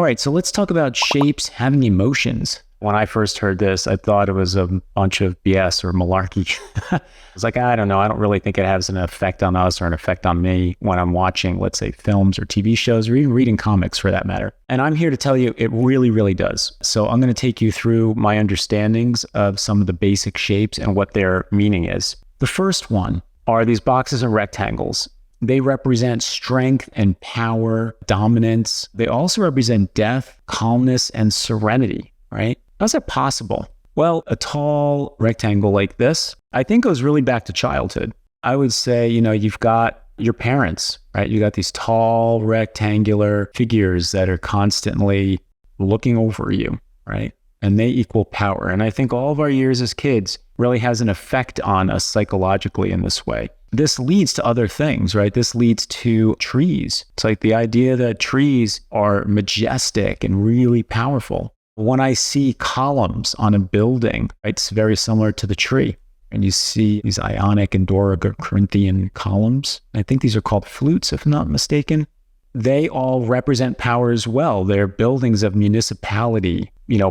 right, so let's talk about shapes having emotions. When I first heard this, I thought it was a bunch of BS or malarkey. I was like, I don't know. I don't really think it has an effect on us or an effect on me when I'm watching, let's say, films or TV shows or even reading comics for that matter. And I'm here to tell you it really, really does. So I'm going to take you through my understandings of some of the basic shapes and what their meaning is. The first one are these boxes and rectangles. They represent strength and power, dominance. They also represent death, calmness, and serenity, right? How's that possible? Well, a tall rectangle like this, I think goes really back to childhood. I would say, you've got your parents, right? You got these tall rectangular figures that are constantly looking over you, right? And they equal power. And I think all of our years as kids really has an effect on us psychologically in this way. This leads to other things, right? This leads to trees. It's like the idea that trees are majestic and really powerful. When I see columns on a building, it's very similar to the tree. And you see these Ionic and Doric Corinthian columns. I think these are called flutes, if I'm not mistaken. They all represent power as well. They're buildings of municipality,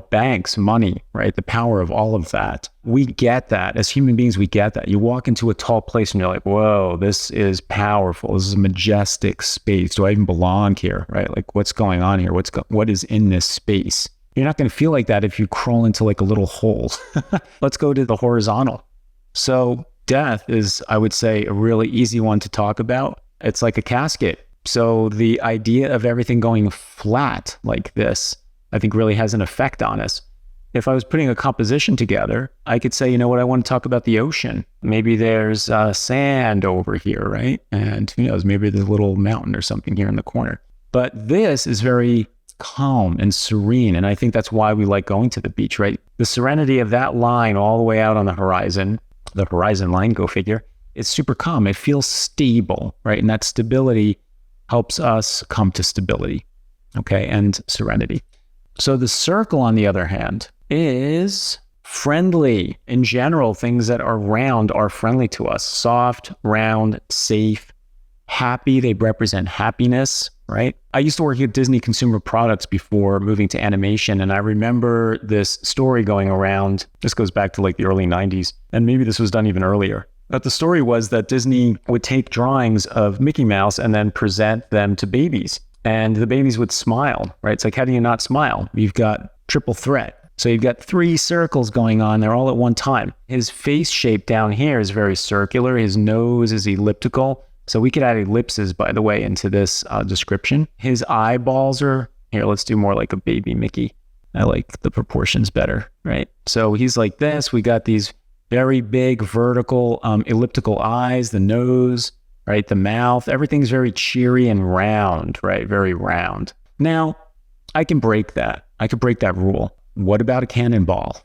banks, money, right? The power of all of that. We get that. As human beings, we get that. You walk into a tall place and you're like, whoa, this is powerful. This is a majestic space. Do I even belong here, right? Like, what's going on here? What is in this space? You're not going to feel like that if you crawl into like a little hole. Let's go to the horizontal. So death is, I would say, a really easy one to talk about. It's like a casket. So the idea of everything going flat like this, I think really has an effect on us. If I was putting a composition together, I could say, I want to talk about the ocean. Maybe there's sand over here, right? And who knows, maybe there's a little mountain or something here in the corner. But this is very calm and serene. And I think that's why we like going to the beach, right? The serenity of that line all the way out on the horizon line, go figure, it's super calm. It feels stable, right? And that stability helps us come to stability, okay, and serenity. So the circle, on the other hand, is friendly. In general, things that are round are friendly to us. Soft, round, safe, happy. They represent happiness, right? I used to work at Disney Consumer Products before moving to animation, and I remember this story going around. This goes back to like the early 90s, and maybe this was done even earlier. But the story was that Disney would take drawings of Mickey Mouse and then present them to babies. And the babies would smile, right? It's like, how do you not smile? You've got triple threat. So you've got 3 circles going on. They're all at one time. His face shape down here is very circular. His nose is elliptical. So we could add ellipses, by the way, into this description. His eyeballs are, here, let's do more like a baby Mickey. I like the proportions better, right? So he's like this. We got these very big vertical elliptical eyes, the nose, right? The mouth, everything's very cheery and round, right? Very round. Now, I can break that. I could break that rule. What about a cannonball?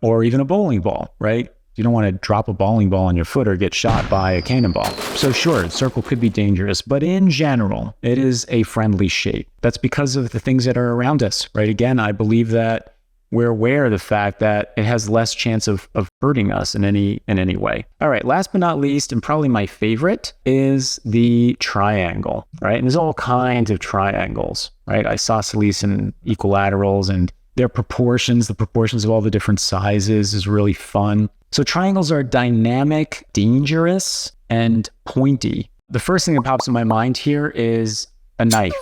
Or even a bowling ball, right? You don't want to drop a bowling ball on your foot or get shot by a cannonball. So sure, the circle could be dangerous, but in general, it is a friendly shape. That's because of the things that are around us, right? Again, I believe that we're aware of the fact that it has less chance of hurting us in any way. All right, last but not least, and probably my favorite, is the triangle, right? And there's all kinds of triangles, right? Isosceles and equilaterals, and their proportions, the proportions of all the different sizes is really fun. So triangles are dynamic, dangerous, and pointy. The first thing that pops in my mind here is a knife.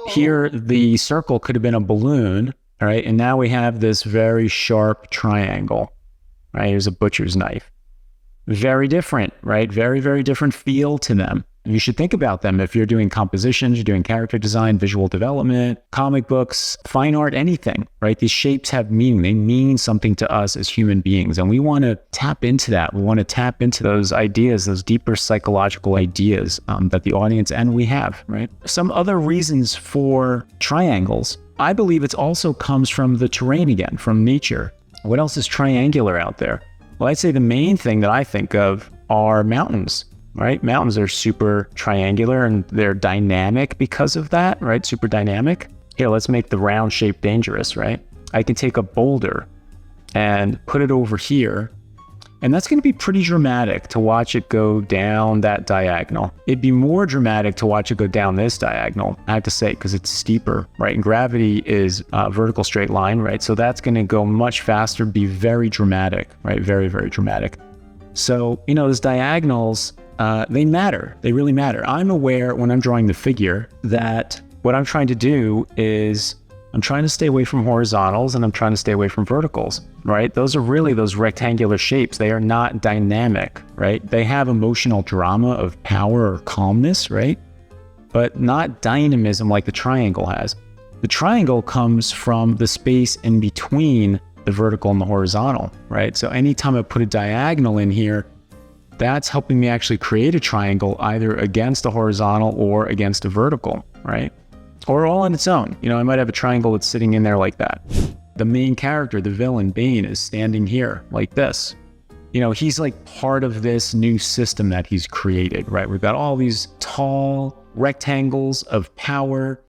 Here, the circle could have been a balloon. All right, and now we have this very sharp triangle, right? Here's a butcher's knife. Very different, right? Very, very different feel to them. You should think about them if you're doing compositions, you're doing character design, visual development, comic books, fine art, anything, right? These shapes have meaning. They mean something to us as human beings, and we want to tap into that. We want to tap into those ideas, those deeper psychological ideas that the audience and we have, right? Some other reasons for triangles, I believe it also comes from the terrain again, from nature. What else is triangular out there? Well, I'd say the main thing that I think of are mountains, right? Mountains are super triangular and they're dynamic because of that, right? Super dynamic. Here, let's make the round shape dangerous, right? I can take a boulder and put it over here And that's going to be pretty dramatic to watch it go down that diagonal. It'd be more dramatic to watch it go down this diagonal, I have to say, because it's steeper, right? And gravity is a vertical straight line, right? So that's going to go much faster, be very dramatic, right? Very, very dramatic. So, those diagonals, they matter. They really matter. I'm aware when I'm drawing the figure that what I'm trying to do is I'm trying to stay away from horizontals and I'm trying to stay away from verticals, right? Those are really those rectangular shapes. They are not dynamic, right? They have emotional drama of power or calmness, right? But not dynamism like the triangle has. The triangle comes from the space in between the vertical and the horizontal, right? So anytime I put a diagonal in here, that's helping me actually create a triangle either against a horizontal or against a vertical, right? Or all on its own. I might have a triangle that's sitting in there like that. The main character, the villain, Bane, is standing here like this. He's like part of this new system that he's created, right? We've got all these tall rectangles of power